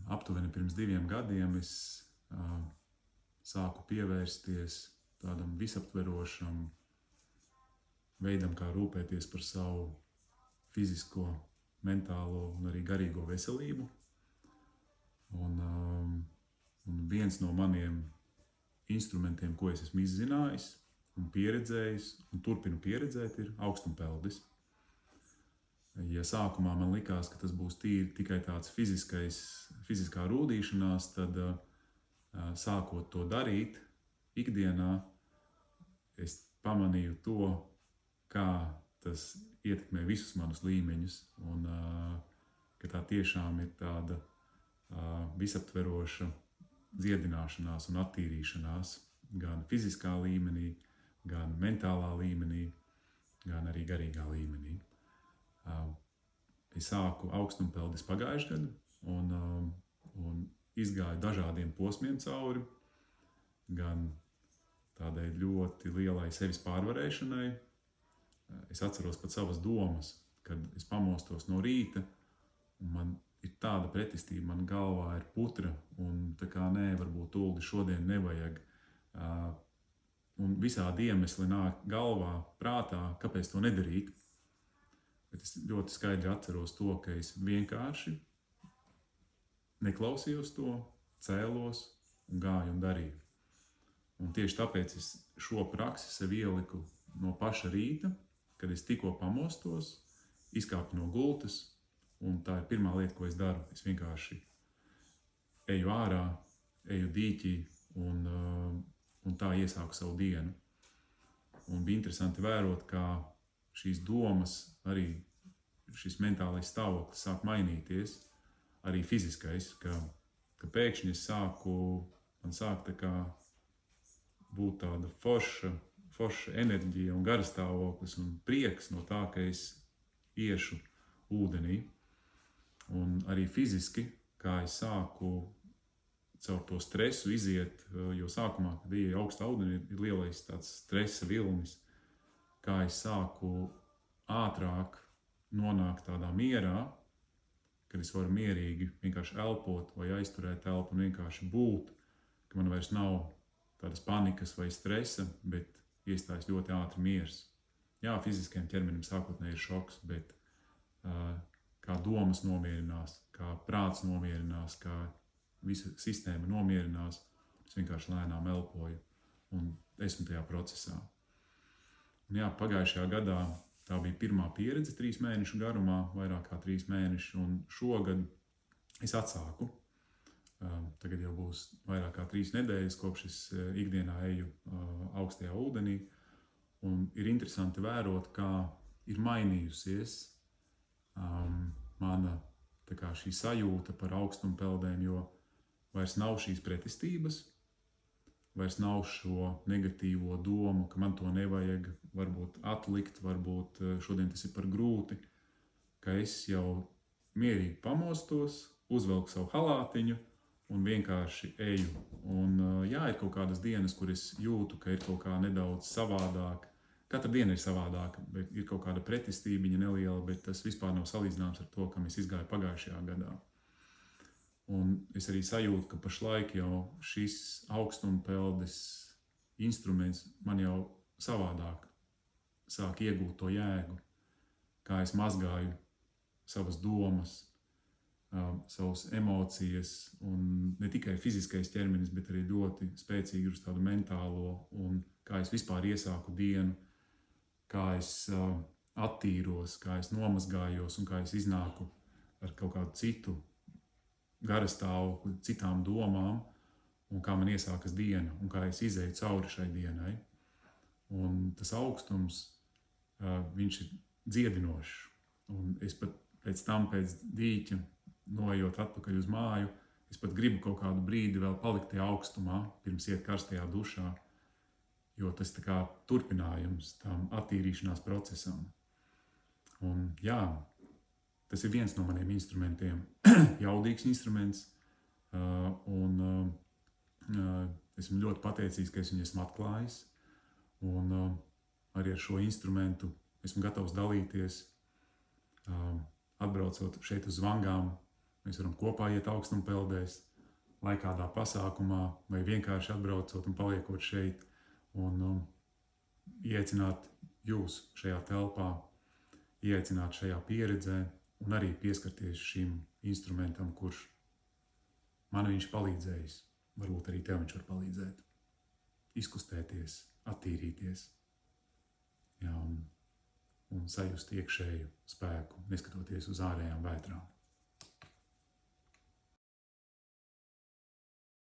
aptuveni pirms 2 gadiem es sāku pievērsties tādam visaptverošam veidam, kā rūpēties par savu fizisko, mentālo un arī garīgo veselību. Un viens no maniem instrumentiem, ko es esmu izzinājis un pieredzējis un turpinu pieredzēt, ir augstumpeldis. Ja sākumā man likās, ka tas būs tikai tāds fiziskā rūdīšanās, tad sākot to darīt ikdienā, es pamanīju to, kā tas ietekmē visus manus līmeņus un ka tā tiešām ir tāda visaptveroša dziedināšanās un attīrīšanās gan fiziskā līmenī, gan mentālā līmenī, gan arī garīgā līmenī. Es sāku augstumpeldis pagājušajā gadu un izgāju dažādiem posmiem cauri, gan tādai ļoti lielai sevis pārvarēšanai. Es atceros pat savas domas, kad es pamostos no rīta, un man ir tāda pretestība, man galvā ir putra, un tā kā nē, varbūt Uldi šodien nevajag. Un visādi iemesli nāk galvā, prātā, kāpēc to nedarīt. Bet es ļoti skaidri atceros to, ka es vienkārši neklausījos to, cēlos un gāju un darīju. Un tieši tāpēc es šo praksi sev ieliku no paša rīta, kad es tikko pamostos, izkāpu no gultas, un tā ir pirmā lieta, ko es daru. Es vienkārši eju ārā, eju dīķī un tā iesāku savu dienu. Un bija interesanti vērot, kā šīs domas, arī šis mentālais stāvoklis sāk mainīties, arī fiziskais, ka pēkšņi man sāk tā kā būt tāda forša enerģija un garastāvoklis un prieks no tā, ka es iešu ūdenī. Un arī fiziski, kā es sāku caur to stresu iziet, jo sākumā, kad ieeju augstā ūdenī, ir lielais tāds stresa vilnis, kā es sāku ātrāk nonākt tādā mierā, kad es varu mierīgi vienkārši elpot vai aizturēt elpu un vienkārši būt, ka man vairs nav tādas panikas vai stresa, bet iestājas ļoti ātri miers. Jā, fiziskajam ķermenim sākotnēji ir šoks, bet kā domas nomierinās, kā prāts nomierinās, kā visa sistēma nomierinās, es vienkārši lēnām elpoju un esmu tajā procesā. Un jā, pagājušajā gadā tā bija pirmā pieredze 3 mēnešu garumā, vairāk kā 3 mēneši, un šogad es atsāku. Tagad jau būs vairāk kā 3 nedēļas, kopš es ikdienā eju augstajā ūdenī, un ir interesanti vērot, kā ir mainījusies mana tā kā šī sajūta par augstumpeldēm, jo vairs nav šīs pretestības, vairs nav šo negatīvo domu, ka man to nevajag, varbūt atlikt, varbūt šodien tas ir par grūti, ka es jau mierīgi pamostos, uzvelku savu halātiņu un vienkārši eju. Un jā, ir kaut kādas dienas, kur es jūtu, ka ir kaut kā nedaudz savādāk. Katra diena ir savādāka, bet ir kaut kāda pretestībiņa neliela, bet tas vispār nav salīdzināms ar to, kam es izgāju pagājušajā gadā. Un es arī sajūtu, ka pašlaik jau šis augstumpeldis instruments man jau savādāk sāk iegūt to jēgu, kā es mazgāju savas domas, savas emocijas, un ne tikai fiziskais ķermenis, bet arī ļoti spēcīgi uz tādu mentālo, un kā es vispār iesāku dienu, kā es attīros, kā es nomazgājos un kā es iznāku ar kaut kādu citu garastāvokli, citām domām, un kā man iesākas diena, un kā es izēju cauri šai dienai. Un tas augstums, viņš ir dziedinošs. Un es pat pēc tam, pēc dīķa, noejot atpakaļ uz māju, es pat gribu kaut kādu brīdi vēl palikt tajā augstumā, pirms iet karstajā dušā, jo tas tā kā turpinājums tam attīrīšanās procesam. Un jā, tas ir viens no maniem instrumentiem, jaudīgs instruments, un esmu ļoti pateicīgs, ka es viņu esmu atklājis, un arī ar šo instrumentu esmu gatavs dalīties, atbraucot šeit uz Vangām. mēs varam kopā iet augstumpeldēs, vai kādā pasākumā, vai vienkārši atbraucot un paliekot šeit un ieaicināt jūs šajā telpā, ieaicināt šajā pieredzē un arī pieskarties šim instrumentam, kurš man viņš palīdzējis. Varbūt arī tev viņš var palīdzēt. Izkustēties, attīrīties, jā, un sajust iekšēju spēku, neskatoties uz ārējām vētrām.